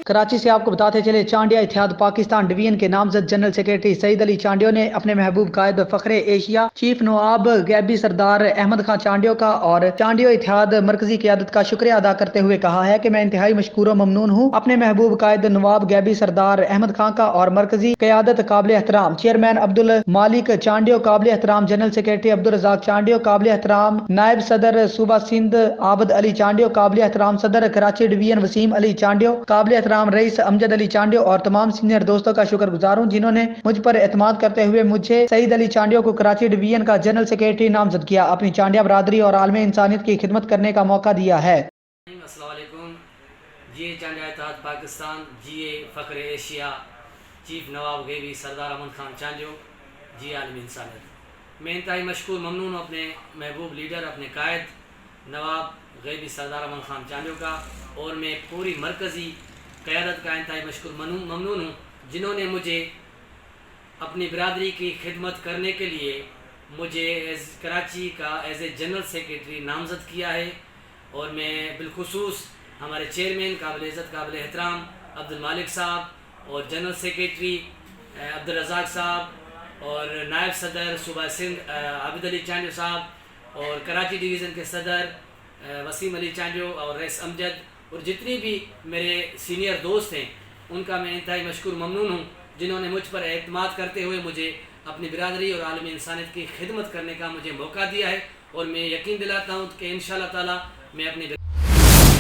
कराची से आपको बताते चले, चांडिया इत्तेहाद पाकिस्तान डिवीजन के नामजद जनरल सेक्रेटरी सईद अली चांडियो ने अपने महबूब कायद फखरे एशिया चीफ नवाब गैबी सरदार अहमद खान चांडियो का और चांडियो इत्तेहाद मरकजी क़यादत का शुक्रिया अदा करते हुए कहा है कि मैं इंतहाई मशकूर व ममनून हूँ अपने महबूब कायद नवाब गैबी सरदार अहमद खान का और मरकजी क़यादत काबिल एहतराम चेयरमैन अब्दुल मालिक चांडियो काबिल एहतराम जनरल सेक्रेटरी अब्दुल रज़ाक चांडियो काबिल एहतराम नायब सदर सूबा सिंध आबद अली चांडियो काबिल एहतराम सदर कराची डिवीजन वसीम अली चांडियो काबिल एहतराम रईस अमजद अली चांडियो और तमाम सीनियर दोस्तों का शुक्रगुजार हूँ जिन्होंने मुझ पर एतमाद करते हुए मुझे सईद अली चांडियो को कराची डिवीजन का जनरल सेक्रेटरी नामजद किया, अपनी चांडिया बरादरी और आलम इंसानियत की खिदमत करने का मौका दिया है। अस्सलाम वालेकुम। जी चांडिया इत्तेहाद पाकिस्तान जीए फखरे एशिया चीफ नवाब गैबी सरदार अहमद खान चांडियो जी आलम इंसानियत। मैं इंतहाई मशकूर ममनून हूँ अपने महबूब लीडर अपने कायद नवाब गैबी सरदार अहमद खान चांडियो का, और मैं पूरी मरकज़ी क़यादत का इंतहाई मशकूर ममनून हूँ जिन्होंने मुझे अपनी बरादरी की खिदमत करने के लिए मुझे कराची का एज ए जनरल सेक्रेटरी नामज़द किया है। और मैं बिलखुसूस हमारे चेयरमैन काबिल इज़्ज़त काबिल एहतराम अब्दुल मालिक साहब और जनरल सेक्रेटरी अब्दुल रज़ाक साहब और नायब सदर सूबा सिंध आबिद अली चांडियो साहब और कराची डिवीज़न के सदर वसीम अली चांडियो और रईस अमजद और जितनी भी मेरे सीनियर दोस्त हैं उनका मैं इंतहाई मशकूर ममनून हूँ जिन्होंने मुझ पर एतमाद करते हुए मुझे अपनी बिरादरी और आलमी इंसानियत की खिदमत करने का मुझे मौका दिया है। और मैं यकीन दिलाता हूँ कि इंशाअल्लाह ताला मैं अपनी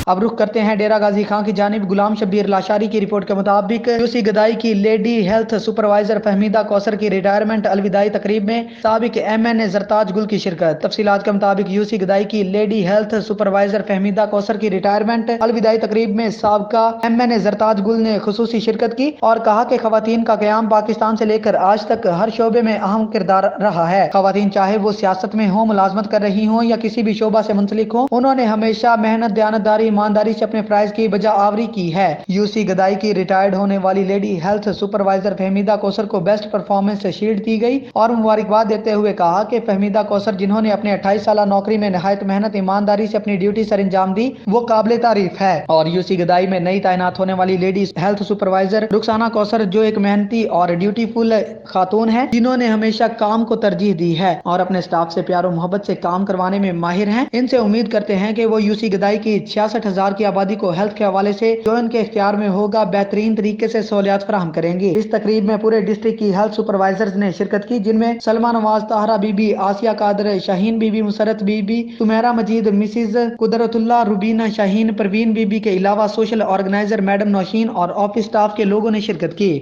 अब रुख करते हैं डेरा गाजी खां की जानिब। गुलाम शब्बीर लाशारी की रिपोर्ट के मुताबिक यूसी गदाई की lady health supervisor Fahmida Kausar की रिटायरमेंट अलविदाई तकरीब में साबिक MNA जरताज गुल की शिरकत। तफसीलात के मुताबिक यूसी गदाई की lady health supervisor Fahmida Kausar की रिटायरमेंट अलविदाई तकरीब में साबका MNA जरताज गुल ने खुसूसी शिरकत की और कहा कि खवातीन का क़याम पाकिस्तान से लेकर आज तक हर शोबे में अहम किरदार रहा है। खवातीन चाहे वो सियासत में हो, मुलाजमत कर रही हों या किसी भी शोबा से मुंसलिक हो, उन्होंने हमेशा मेहनत, दयानतदारी, ईमानदारी से अपने फ्राइज की बजा आवरी की है। यूसी गदाई की रिटायर्ड होने वाली lady health supervisor Fahmida Kausar को बेस्ट परफॉर्मेंस से शील्ड दी गई और मुबारकबाद देते हुए कहा कि फहमीदा कौसर जिन्होंने अपने 28 साल नौकरी में नहायत मेहनत, ईमानदारी से अपनी ड्यूटी सर अंजाम दी, वो काबिल तारीफ है। और यूसी गदाई में नई तैनात होने वाली lady health supervisor Rukhsana Kausar जो एक मेहनती और ड्यूटीफुल खातून है जिन्होंने हमेशा काम को तरजीह दी है और अपने स्टाफ से प्यार और मोहब्बत से काम करवाने में माहिर हैं। इनसे उम्मीद करते हैं कि वो यूसी गदाई की 66,000 की आबादी को हेल्थ के हवाले से जो इनके इख्तियार में होगा बेहतरीन तरीके से सहूलियात फराहम करेंगे। इस तकरीब में पूरे डिस्ट्रिक्ट की हेल्थ सुपरवाइजर्स ने शिरकत की जिनमें सलमा नवाज, ताहरा बीबी, आसिया कादर, शाहीन बीबी, मुसरत बीबी, सुमेरा मजीद, मिसिज कुदरतुल्लाह, रुबीना शाहीन, परवीन बीबी के अलावा सोशल ऑर्गेनाइजर मैडम नौशीन और ऑफिस स्टाफ के लोगों ने शिरकत की।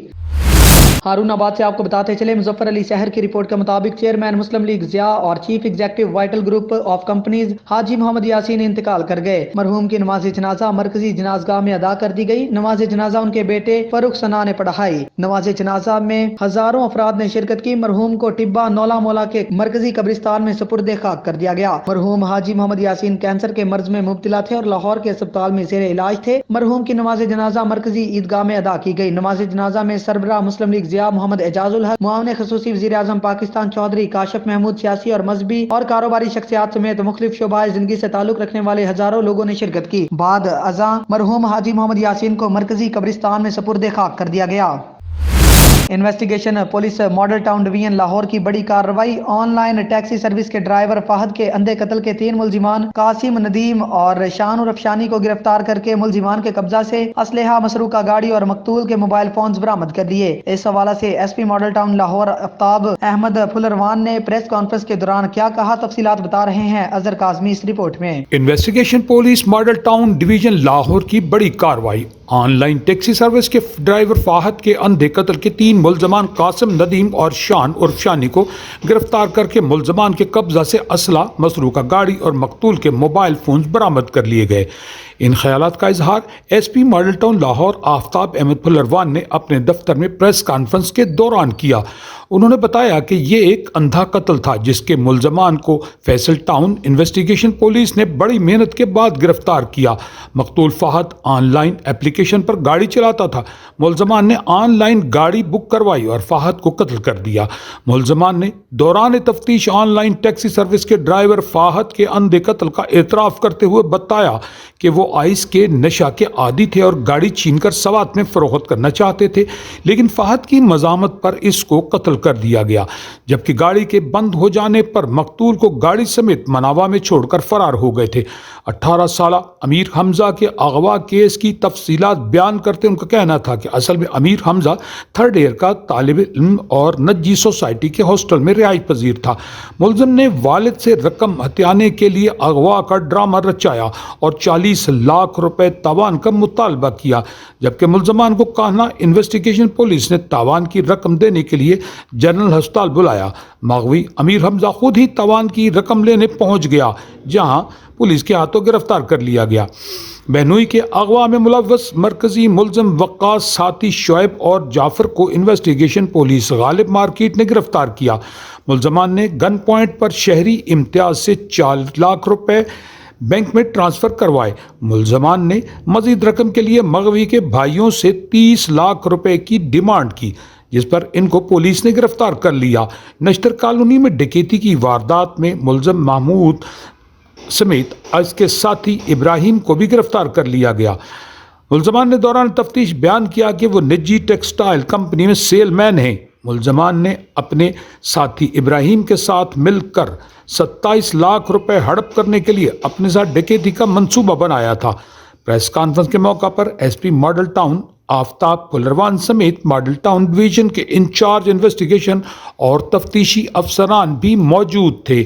हारूनाबाद से आपको बताते चले, मुजफ्फर अली शहर की रिपोर्ट के मुताबिक चेयरमैन मुस्लिम लीग ज़िया और chief executive Vital group of companies Haji Mohammad Yasin इंतकाल कर गए। मरहूम की नमाज जनाजा मरकजी जनाजगाह में अदा कर दी गई। नमाज जनाजा उनके बेटे फरुख सना ने पढ़ाई। नमाज जनाजा में हजारों अफराद ने शिरकत की। मरहूम को टिब्बा नौला मोला के मरकजी कब्रिस्तान में सुपुर्द खाक कर दिया गया। मरहूम हाजी मोहम्मद यासीन कैंसर के मर्ज में मुब्तला थे और लाहौर के अस्पताल में ज़ेर इलाज थे। मरहूम की नमाज जनाजा मरकजी ईदगाह में अदा की गई। नमाज जनाजा में सरबराह मुस्लिम लीग ज़िया मोहम्मद एजाजुल हक, मुआविन खसूसी वज़ीर आज़म पाकिस्तान चौधरी काशिफ महमूद, सियासी और मजहबी और कारोबारी शख्सियात समेत मुख्तलिफ शोबाए जिंदगी से ताल्लुक रखने वाले हजारों लोगों ने शिरकत की। बाद अज़ां मरहूम हाजी मोहम्मद यासीन को मरकजी कब्रिस्तान में सुपुर्द खाक कर दिया गया। Investigation police model town division Lahore की बड़ी कार्रवाई। ऑनलाइन टैक्सी सर्विस के ड्राइवर फाहद के अंधे कत्ल के 3 मुलजिमान कासिम, नदीम और शान और अफशानी को गिरफ्तार करके मुलजिमान के कब्जा से असलहा, मसरूका गाड़ी और मकतूल के मोबाइल फोन्स बरामद कर लिए। इस हवाले से SP Model Town Lahore Aftab Ahmad Phularwan ने प्रेस कॉन्फ्रेंस के दौरान क्या कहा, तफसीलात बता रहे हैं अजहर काज़मी इस रिपोर्ट में। Investigation police model town division Lahore की बड़ी कार्रवाई। ऑनलाइन टैक्सी सर्विस के ड्राइवर फाहद के अंधे कत्ल के 3 मुलजमान कासिम, नदीम और शान उर्फ शानी को गिरफ्तार करके मुलजमान के कब्जा से असला, मसरूका गाड़ी और मकतूल के मोबाइल फोन बरामद कर लिए गए। इन ख्यालात का इजहार SP Model Town Lahore Aftab Ahmad Phularwan ने अपने दफ्तर में प्रेस कॉन्फ्रेंस के दौरान किया। उन्होंने बताया कि ये एक अंधा कत्ल था जिसके मुलजमान को फैसल टाउन इन्वेस्टिगेशन पुलिस ने बड़ी मेहनत के बाद गिरफ्तार किया। मकतूल फाहद ऑनलाइन एप्लीकेशन पर गाड़ी चलाता था। मुलजमान ने ऑनलाइन गाड़ी बुक करवाई और फाहद को कत्ल कर दिया। मुलजमान ने दौरान तफ्तीश ऑनलाइन टैक्सी सर्विस के ड्राइवर फाहद के अंधे कत्ल का एतराफ़ करते हुए बताया कि वो आइस के नशा के आदी थे और गाड़ी छीनकर सवात में फरोख्त करना चाहते थे, लेकिन फहद की मज़ामत पर इसको कत्ल कर दिया गया, जबकि गाड़ी के बंद हो जाने पर मकतूल को गाड़ी समेत मनावा में छोड़कर फरार हो गए थे। 18 साल अमीर हमजा के अगवा केस की तफसीलात बयान करते उनका कहना था कि असल में अमीर हमजा थर्ड ईयर का तालिब इल्म और नजी सोसाइटी के हॉस्टल में रिहाइश पजीर था। मुलजिम ने वालिद से रकम हथियाने के लिए अगवा का ड्रामा रचाया और 40 लाख रुपए तावान का मुतालबा किया, जबकि मुलजमान को कहना इन्वेस्टिगेशन पुलिस ने तावान की रकम देने के लिए जनरल अस्पताल बुलाया। मगवी अमीर हमजा खुद ही तावान की रकम लेने पहुंच गया, जहां पुलिस के हाथों गिरफ्तार कर लिया गया। बहनोई के अगवा में मुलव्वस मरकजी मुलजिम वक्कास, साथी शोएब और जाफर को इन्वेस्टिगेशन पुलिस गालिब मार्केट ने गिरफ्तार किया। मुलजमान ने गन पॉइंट पर शहरी इम्तियाज से 4 लाख रुपए बैंक में ट्रांसफर करवाए। मुलजमान ने मजीद रकम के लिए मगवी के भाइयों से 30 लाख रुपए की डिमांड की, जिस पर इनको पुलिस ने गिरफ्तार कर लिया। नश्तर कॉलोनी में डकैती की वारदात में मुलजिम महमूद समेत इसके साथी इब्राहिम को भी गिरफ्तार कर लिया गया। मुलजमान ने दौरान तफ्तीश बयान किया कि वो निजी टेक्सटाइल कंपनी में सेलमैन हैं। मुलजमान ने अपने साथी इब्राहिम के साथ मिलकर 27 लाख रुपए हड़प करने के लिए अपने साथ डकैती का मंसूबा बनाया था। प्रेस कॉन्फ्रेंस के मौका पर एसपी मॉडल टाउन आफ्ताब कुलरवान समेत मॉडल टाउन डिवीजन के इंचार्ज इन्वेस्टिगेशन और तफ्तीशी अफसरान भी मौजूद थे।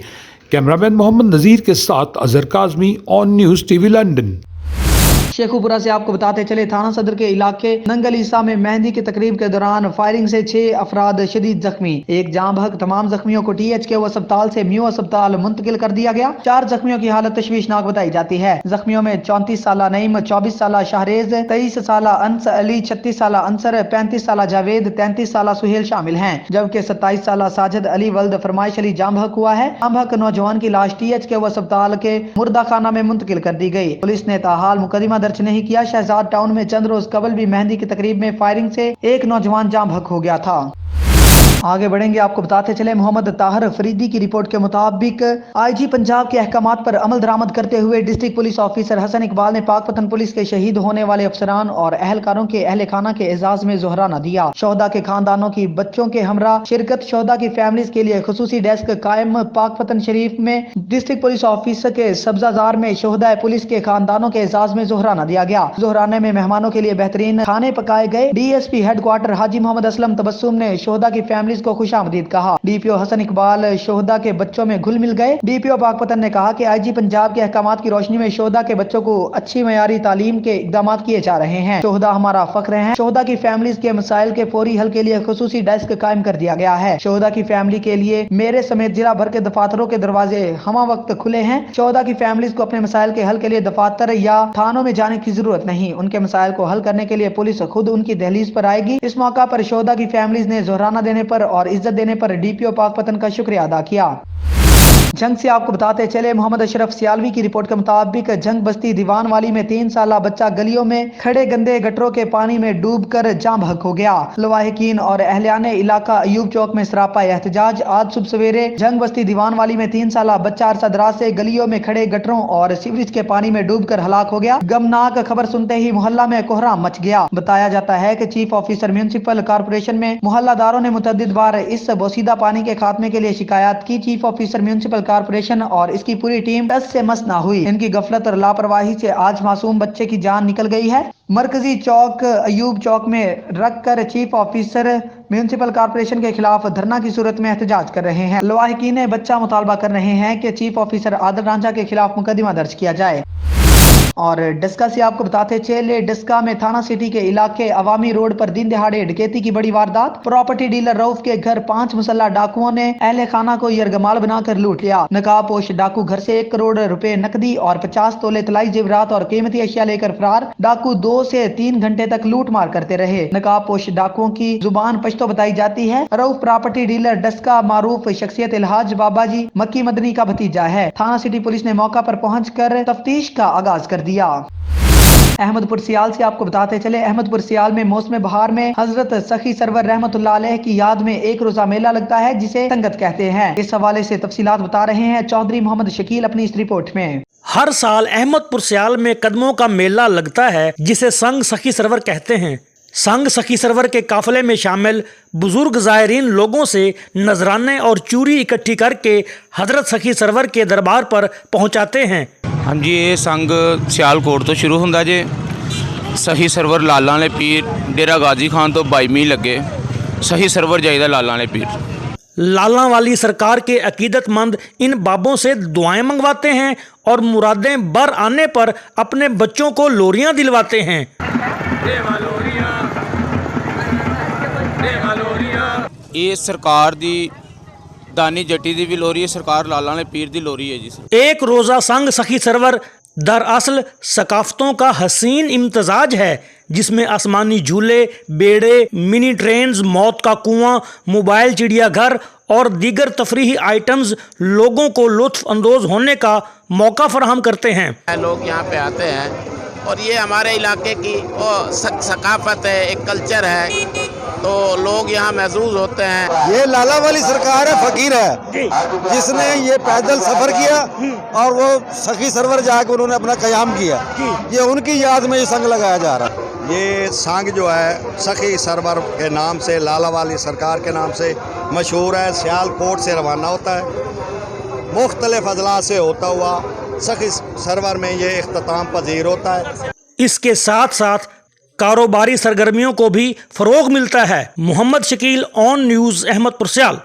कैमरामैन मोहम्मद नज़ीर के साथ Azhar Kazmi, on news TV London. Sheikhupura से आपको बताते चले, थाना सदर के इलाके नंगल ईसा में मेहंदी की तकरीब के दौरान फायरिंग से 6 अफराद शदीद जख्मी। एक जाँ बहक तमाम जख्मियों को THK अस्पताल से म्यू अस्पताल मुंतकिल कर दिया गया। 4 जख्मियों की हालत तशवीशनाक बताई जाती है। जख्मियों में 34 साल नईम, 24 साल शाहरेज, 23 साल अंस अली, 36 साल अंसर, 35 साल जावेद, 33 साल सुहेल शामिल हैं, जबकि 27 साल साजिद अली वल्द फरमाइश अली जाँ बहक हुआ है। जाँ बहक नौजवान की लाश THK अस्पताल के मुर्दा खाना में मुंतकिल कर दी गई। पुलिस ने ताहाल मुकदमा दर्ज नहीं किया। शहजाद टाउन में चंद रोज कबल भी मेहंदी की तकरीब में फायरिंग से एक नौजवान जाँ बहक हो गया था। आगे बढ़ेंगे, आपको बताते चले, मोहम्मद ताहिर फरीदी की रिपोर्ट के मुताबिक IG पंजाब के अहकामात पर अमल दरामद करते हुए district police officer Hasan Iqbal ने पाकपतन पुलिस के शहीद होने वाले अफसरान और अहलकारों के अहले खाना के एजाज में जोहराना दिया। शोहदा के खानदानों की बच्चों के हमरा शिरकत, शोहदा की फैमिलीज के लिए खुसूसी डेस्क कायम। पाकपतन शरीफ में डिस्ट्रिक्ट पुलिस ऑफिसर के सब्जाजार में शोहदा पुलिस के खानदानों के एजाज में जोहराना दिया गया। जोहराने में मेहमानों के लिए बेहतरीन खाने पकाए गए। DSP हेडक्वार्टर हाजी मोहम्मद असलम तबस्सुम ने शोहदा की फैमिली को खुशामदीद कहा। DPO हसन इकबाल शोहदा के बच्चों में घुल मिल गए। DPO पाकपतन ने कहा कि IG पंजाब के अहकामात की रोशनी में शोहदा के बच्चों को अच्छी मयारी तालीम के इकदाम किए जा रहे हैं। शोहदा हमारा फख्र है। शोहदा की फैमिलीज के मसाइल के फौरी हल के लिए खुसूसी डेस्क कायम कर दिया गया है। शोहदा की फैमिली के लिए मेरे समेत जिला भर के दफातरों के दरवाजे हमा वक्त खुले हैं। शोहदा की फैमिलीज को अपने मसाइल के हल के लिए दफातर या थानों में जाने की जरूरत नहीं। उनके मसाइल को हल करने के लिए पुलिस खुद उनकी दहलीज पर आएगी। इस मौका पर शोहदा की फैमिलीज ने जोहराना देने पर और इज्जत देने पर DPO पाकपतन का शुक्रिया अदा किया। जंग से आपको बताते चले, मोहम्मद अशरफ सियालवी की रिपोर्ट के मुताबिक जंग बस्ती दीवान वाली में 3 साल बच्चा गलियों में खड़े गंदे गटरों के पानी में डूबकर जाँ बहक हो गया। लवाहिकीन और अहलियाने इलाका अयूब चौक में सरापा एहतजाज। आज सुबह सवेरे जंग बस्ती दीवान वाली में 3 साल बच्चा अरसा दराज से गलियों में खड़े गटरों और सीवरेज के पानी में डूबकर हलाक हो गया। गमनाक खबर सुनते ही मोहल्ला में कोहराम मच गया। बताया जाता है कि चीफ ऑफिसर म्युनिसिपल कॉर्पोरेशन में मोहल्लादारों ने मुतअद्दिद बार इस बोसीदा पानी के खात्मे के लिए शिकायत की। चीफ ऑफिसर म्युनिसिपल कॉर्पोरेशन और इसकी पूरी टीम टस से मस ना हुई। इनकी गफलत और लापरवाही से आज मासूम बच्चे की जान निकल गई है। मरकजी चौक अयूब चौक में रख कर चीफ ऑफिसर म्युनिसिपल कॉर्पोरेशन के खिलाफ धरना की सूरत में एहतजाज कर रहे हैं। लवाहिकीन बच्चा मुतालबा कर रहे हैं कि चीफ ऑफिसर आदिल रांझा के खिलाफ मुकदमा दर्ज किया जाए। और डस्का से आपको बताते चले, डस्का में थाना सिटी के इलाके अवामी रोड पर दिन दहाड़े डकैती की बड़ी वारदात। प्रॉपर्टी डीलर रऊफ के घर 5 मुसल्ला डाकुओं ने अहले खाना को यरगमाल बनाकर लूट लिया। नकाबपोश डाकू घर से 1 करोड़ रुपए नकदी और 50 तोले तलाई जेवरात और कीमती अशिया लेकर फरार। डाकू 2 से 3 घंटे तक लूट मार करते रहे। नकाबपोश डाकुओं की जुबान पश्तो बताई जाती है। रऊफ प्रॉपर्टी डीलर डस्का मारूफ शख्सियत इल्हाज बाबाजी मक्की मदनी का भतीजा है। थाना सिटी पुलिस ने मौका पर पहुंचकर तफ्तीश का आगाज कर दिया। अहमदपुर सियाल से आपको बताते चले, अहमदपुर सियाल में मौसम बहार में हजरत सखी सरवर रहमतुल्लाह अलैह की याद में एक रोजा मेला लगता है जिसे संगत कहते हैं। इस हवाले से तफसीलात बता रहे हैं चौधरी मोहम्मद शकील अपनी इस रिपोर्ट में। ہر سال احمد پور سیال میں قدموں کا میلہ لگتا ہے جسے سنگ سخی سرور کہتے ہیں۔ سنگ سخی سرور کے قافلے میں شامل بزرگ زائرین لوگوں سے نذرانے اور چوری اکٹھی کر کے حضرت سخی سرور کے دربار پر پہنچاتے ہیں۔ ہاں جی، یہ سنگ سیال کوٹ تو شروع ہوندا جے۔ سخی سرور لالا والے پیر ڈیرا غازی خان تو 22 لگے سخی سرور جائیدہ لالا والے پیر۔ لالا والی سرکار کے عقیدت مند ان بابوں سے دعائیں منگواتے ہیں اور مرادیں بر آنے پر اپنے بچوں کو لوریاں دلواتے ہیں۔ یہ سرکار دی دانی جٹی دی بھی لوری ہے، سرکار لالا والے پیر دی لوری ہے جی سر۔ ایک روزہ سنگ سخی سرور دراصل ثقافتوں کا حسین امتزاج ہے جس میں آسمانی جھولے، بیڑے، منی ٹرینز، موت کا کنواں، موبائل چڑیا گھر اور دیگر تفریحی آئٹمز لوگوں کو لطف اندوز ہونے کا موقع فراہم کرتے ہیں۔ لوگ یہاں پہ آتے ہیں اور یہ ہمارے علاقے کی ثقافت ہے، ایک کلچر ہے، تو لوگ یہاں محظوظ ہوتے ہیں۔ یہ لالا والی سرکار ہے، فقیر ہے جس نے یہ پیدل سفر کیا اور وہ سخی سرور جا کے انہوں نے اپنا قیام کیا، یہ ان کی یاد میں یہ سنگ لگایا جا رہا ہے۔ یہ سنگ جو ہے سخی سرور کے نام سے، لالا والی سرکار کے نام سے مشہور ہے۔ سیال کوٹ سے روانہ ہوتا ہے، مختلف اضلاع سے ہوتا ہوا سخی سرور میں یہ اختتام پذیر ہوتا ہے۔ اس کے ساتھ ساتھ کاروباری سرگرمیوں کو بھی فروغ ملتا ہے۔ محمد شکیل، آن نیوز، احمد پور سیال۔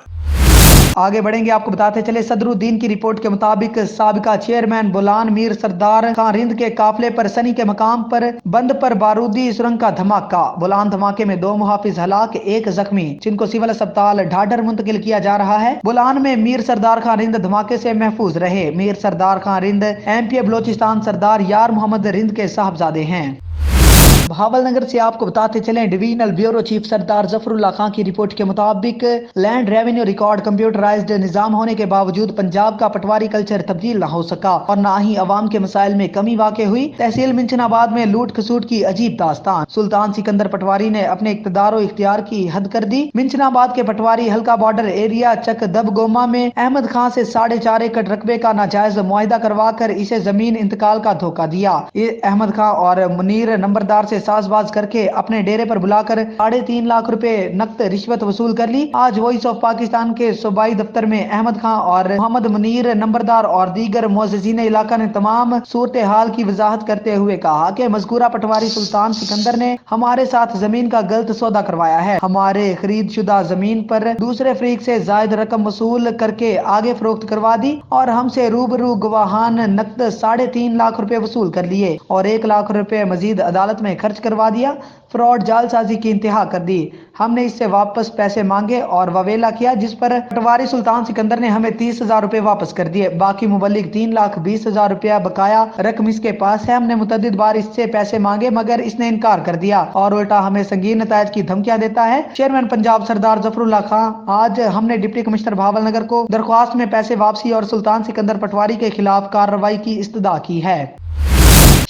آگے بڑھیں گے، آپ کو بتاتے چلے صدر الدین کی رپورٹ کے مطابق سابقہ چیئرمین بولان میر سردار خان رند کے قافلے پر سنی کے مقام پر بند پر بارودی سرنگ کا دھماکہ۔ بولان دھماکے میں 2 محافظ ہلاک، 1 زخمی، جن کو سول اسپتال ڈھاڈر منتقل کیا جا رہا ہے۔ بولان میں میر سردار خان رند دھماکے سے محفوظ رہے۔ میر سردار خان رند MP بلوچستان سردار یار محمد رند کے صاحبزادے ہیں۔ بھاول نگر سے آپ کو بتاتے چلیں، ڈویژنل بیورو چیف سردار ظفر اللہ خان کی رپورٹ کے مطابق لینڈ ریونیو ریکارڈ کمپیوٹرائزڈ نظام ہونے کے باوجود پنجاب کا پٹواری کلچر تبدیل نہ ہو سکا اور نہ ہی عوام کے مسائل میں کمی واقع ہوئی۔ تحصیل منچن آباد میں لوٹ کھسوٹ کی عجیب داستان۔ سلطان سکندر پٹواری نے اپنے اقتدار و اختیار کی حد کر دی۔ منچن آباد کے پٹواری حلقہ بارڈر ایریا چک دب گوما میں احمد خان سے 4.5 ایکڑ رقبے کا ناجائز معاہدہ کروا کر اسے زمین انتقال کا دھوکہ دیا۔ احمد خان اور منیر نمبردار سے ساز باز کر کے اپنے ڈیرے پر بلا کر 3.5 لاکھ روپے نقد رشوت وصول کر لی۔ آج وائس آف پاکستان کے صوبائی دفتر میں احمد خان اور محمد منیر نمبردار اور دیگر معززین علاقہ نے تمام صورتحال کی وضاحت کرتے ہوئے کہا کہ مذکورہ پٹواری سلطان سکندر نے ہمارے ساتھ زمین کا غلط سودا کروایا ہے۔ ہمارے خرید شدہ زمین پر دوسرے فریق سے زائد رقم وصول کر کے آگے فروخت کروا دی اور ہم سے روبرو گواہان نقد 3.5 لاکھ روپے وصول کر لیے اور 1 لاکھ روپے مزید عدالت میں خرچ کروا دیا۔ فراڈ جال سازی کی انتہا کر دی۔ ہم نے اس سے واپس پیسے مانگے اور وویلا کیا، جس پر پٹواری سلطان سکندر نے ہمیں 30,000 روپے واپس کر دیے۔ باقی مبلغ 3,20,000 روپیہ بقایا رقم اس کے پاس ہے۔ ہم نے متعدد بار اس سے پیسے مانگے مگر اس نے انکار کر دیا اور الٹا ہمیں سنگین نتائج کی دھمکیاں دیتا ہے۔ چیئرمین پنجاب سردار ظفر اللہ خان، آج ہم نے ڈپٹی کمشنر بھاول نگر کو درخواست میں پیسے واپسی اور سلطان سکندر پٹواری کے خلاف کارروائی کی استدعا کی ہے۔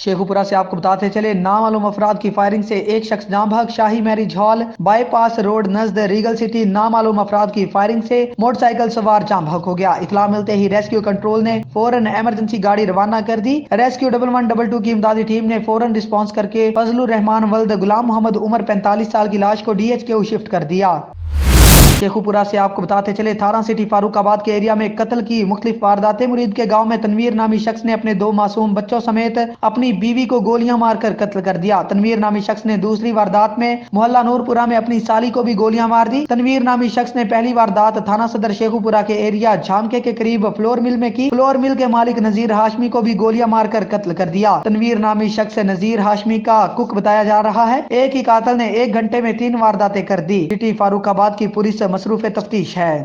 شیخوپورہ سے آپ کو بتاتے چلے، نامعلوم افراد کی فائرنگ سے ایک شخص جاں بحق۔ شاہی marriage hall bypass road نزد ریگل سٹی نامعلوم افراد کی فائرنگ سے موٹر سائیکل سوار جاں بحق ہو گیا۔ اطلاع ملتے ہی ریسکیو کنٹرول نے فوراً ایمرجنسی گاڑی روانہ کر دی۔ ریسکیو 1122 کی امدادی ٹیم نے فوراً رسپانس کر کے فضل الرحمان ولد غلام محمد عمر 45 سال کی لاش کو DHQ شفٹ کر دیا۔ شیخوپورہ سے آپ کو بتاتے چلے، تھارا سٹی فاروق آباد کے ایریا میں قتل کی مختلف وارداتیں۔ مرید کے گاؤں میں تنویر نامی شخص نے اپنے 2 معصوم بچوں سمیت اپنی بیوی کو گولیاں مار کر قتل کر دیا۔ تنویر نامی شخص نے دوسری واردات میں محلہ نورپورہ میں اپنی سالی کو بھی گولیاں مار دی۔ تنویر نامی شخص نے پہلی واردات تھانہ صدر شیخوپورہ کے ایریا جھامکے کے قریب فلور مل میں کی۔ فلور مل کے مالک نذیر ہاشمی کو بھی گولیاں مار کر قتل کر دیا۔ تنویر نامی شخص نذیر ہاشمی کا کک بتایا جا رہا ہے۔ ایک ہی قاتل نے 1 گھنٹے میں 3 وارداتیں کر دی۔ سٹی فاروق آباد کی پولیس مصروف تفتیش ہے۔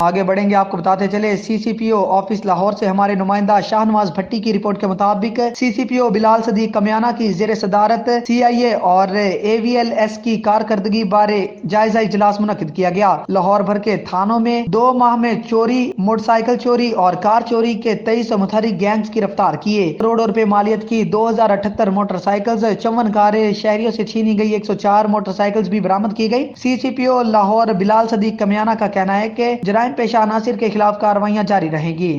آگے بڑھیں گے، آپ کو بتاتے چلے، CCPO آفس لاہور سے ہمارے نمائندہ شاہ نواز بھٹی کی رپورٹ کے مطابق CCPO بلال صدیق کمیانہ کی زیر صدارت CIA اور AVLS کی کارکردگی بارے جائزہ اجلاس منعقد کیا گیا۔ لاہور بھر کے تھانوں میں 2 ماہ میں چوری، موٹر سائیکل چوری اور کار چوری کے 23 متحرک گینگز گرفتار کیے۔ کروڑوں روپے مالیت کی 2078 موٹر سائیکلز، 54 کاریں، شہریوں سے چھینی گئی 104 موٹر سائیکلز بھی برآمد کی گئی۔ CCPO لاہور بلال صدیق کمیانہ کا کہنا ہے کہ جرائم پیشہ عناصر کے خلاف کارروائیاں جاری رہیں گی۔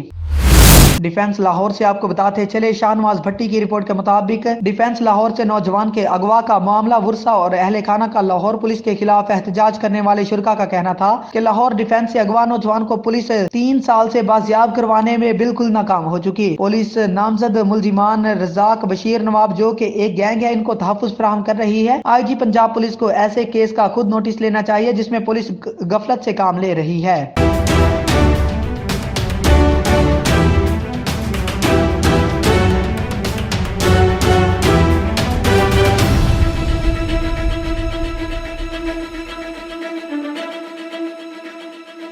डिफेंस लाहौर से आपको बताते चले, शाहनवाज भट्टी की रिपोर्ट के मुताबिक डिफेंस लाहौर से नौजवान के अगवा का मामला वुरसा और अहले खाना का लाहौर पुलिस के खिलाफ एहतजाज करने वाले शुरका का कहना था कि लाहौर डिफेंस से अगवा नौजवान को पुलिस 3 साल से बाजियाब करवाने में बिल्कुल नाकाम हो चुकी। पुलिस नामजद मुलजिमान रजाक बशीर नवाब जो कि एक गैंग है, इनको तहफ्फुज फराहम कर रही है। IG पंजाब पुलिस को ऐसे केस का खुद नोटिस लेना चाहिए जिसमें पुलिस गफलत से काम ले रही है।